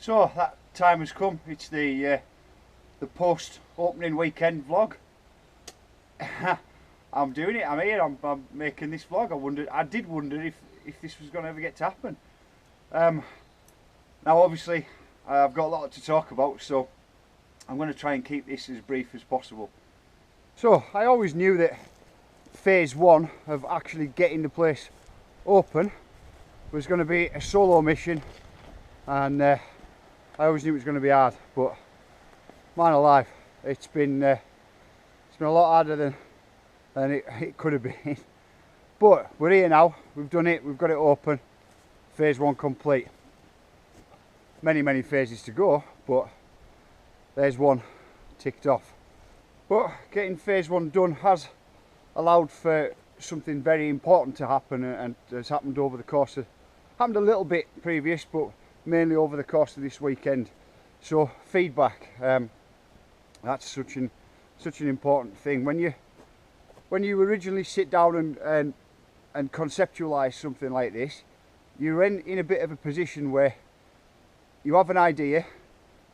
So that time has come. It's the post-opening weekend vlog. I'm doing it. I'm here. I'm making this vlog. I did wonder if this was going to ever get to happen. Now, obviously, I've got a lot to talk about, so I'm going to try and keep this as brief as possible. So I always knew that phase one of actually getting the place open was going to be a solo mission, and I always knew it was going to be hard, but man alive, it's been a lot harder than it could have been. But we're here now. We've done it. We've got it open. Phase one complete. Many phases to go, but there's one ticked off. But getting phase one done has allowed for something very important to happen, and has happened over the course of, happened a little bit previous, but mainly over the course of this weekend. So feedback, that's such an important thing. When you originally sit down and conceptualize something like this, you're in a bit of a position where you have an idea,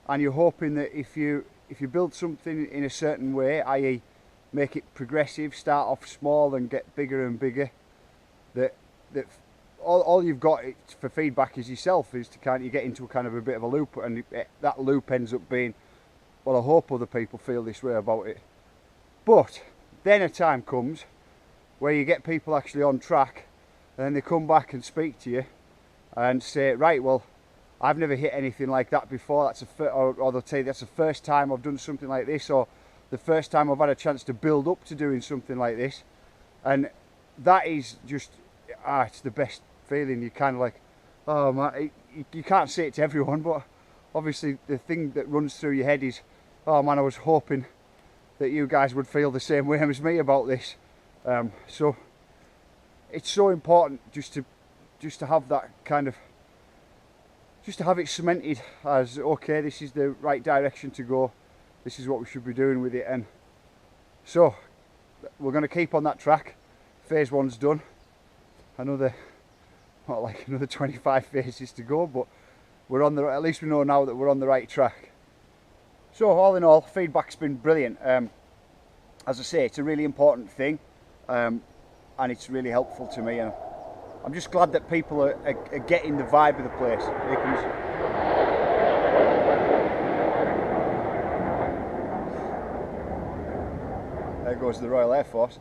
and you're hoping that if you build something in a certain way, i.e. make it progressive, start off small and get bigger and bigger, that all you've got for feedback is yourself, is to kind of, you get into a kind of a bit of a loop, and that loop ends up being, well, I hope other people feel this way about it. But then a time comes where you get people actually on track, and then they come back and speak to you and say, right, well, I've never hit anything like that before. Or they'll tell you that's the first time I've done something like this, or the first time I've had a chance to build up to doing something like this. And that is just, it's the best feeling. You kind of like, oh man, you can't say it to everyone, but obviously the thing that runs through your head is, oh man, I was hoping that you guys would feel the same way as me about this. So it's so important just to have that kind of, just to have it cemented as, okay, this is the right direction to go, this is what we should be doing with it. And so we're going to keep on that track. Phase one's done. Another 25 phases to go, but we're on at least we know now that we're on the right track. So all in all, feedback's been brilliant. As I say, it's a really important thing, and it's really helpful to me, and I'm just glad that people are getting the vibe of the place. Here comes... There goes the Royal Air Force.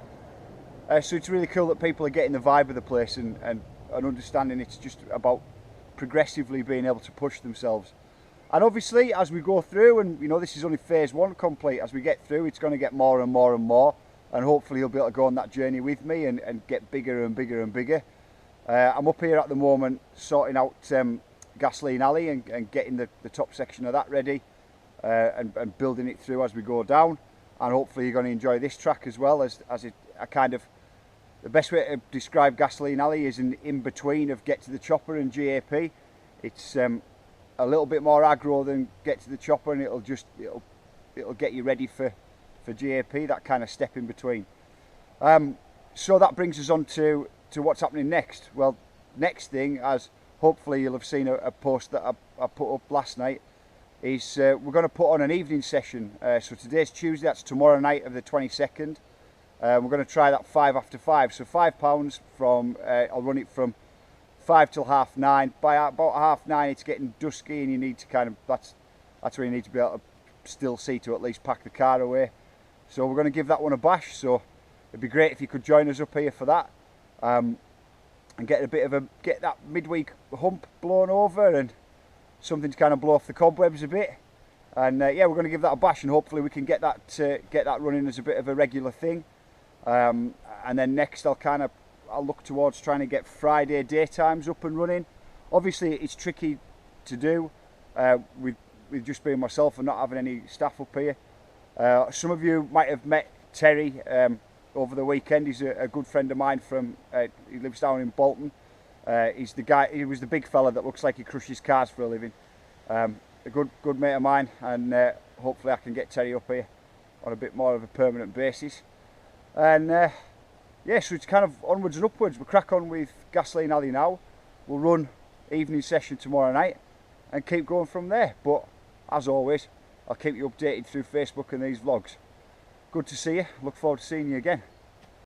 So it's really cool that people are getting the vibe of the place and understanding it's just about progressively being able to push themselves. And obviously, as we go through, and you know, this is only phase one complete, as we get through, it's going to get more and more and more, and hopefully you'll be able to go on that journey with me and get bigger and bigger and bigger. I'm up here at the moment sorting out Gasoline Alley and getting the top section of that ready, and building it through as we go down. And hopefully you're going to enjoy this track as well, as a kind of, the best way to describe Gasoline Alley is an in-between of Get to the Chopper and GAP. It's a little bit more aggro than Get to the Chopper, and it'll get you ready for GAP, that kind of step in between. So that brings us on to what's happening next. Well, next thing, as hopefully you'll have seen a post that I put up last night, is we're going to put on an evening session. So today's Tuesday, that's tomorrow night of the 22nd. We're going to try that 5 after 5, so £5 from, I'll run it from 5 till 9:30. By about 9:30 it's getting dusky, and you need to kind of, that's where you need to be able to still see to at least pack the car away. So we're going to give that one a bash, so it'd be great if you could join us up here for that. And get that midweek hump blown over, and something to kind of blow off the cobwebs a bit. And yeah, we're going to give that a bash, and hopefully we can get that running as a bit of a regular thing. And then next I'll look towards trying to get Friday daytimes up and running. Obviously it's tricky to do with just being myself and not having any staff up here. Some of you might have met Terry over the weekend. He's a good friend of mine from, he lives down in Bolton. He's the guy, he was the big fella that looks like he crushes cars for a living. A good mate of mine, and hopefully I can get Terry up here on a bit more of a permanent basis. And yeah, so it's kind of onwards and upwards. We'll crack on with Gasoline Alley now. We'll run evening session tomorrow night, and keep going from there. But as always, I'll keep you updated through Facebook and these vlogs. Good to see you. Look forward to seeing you again.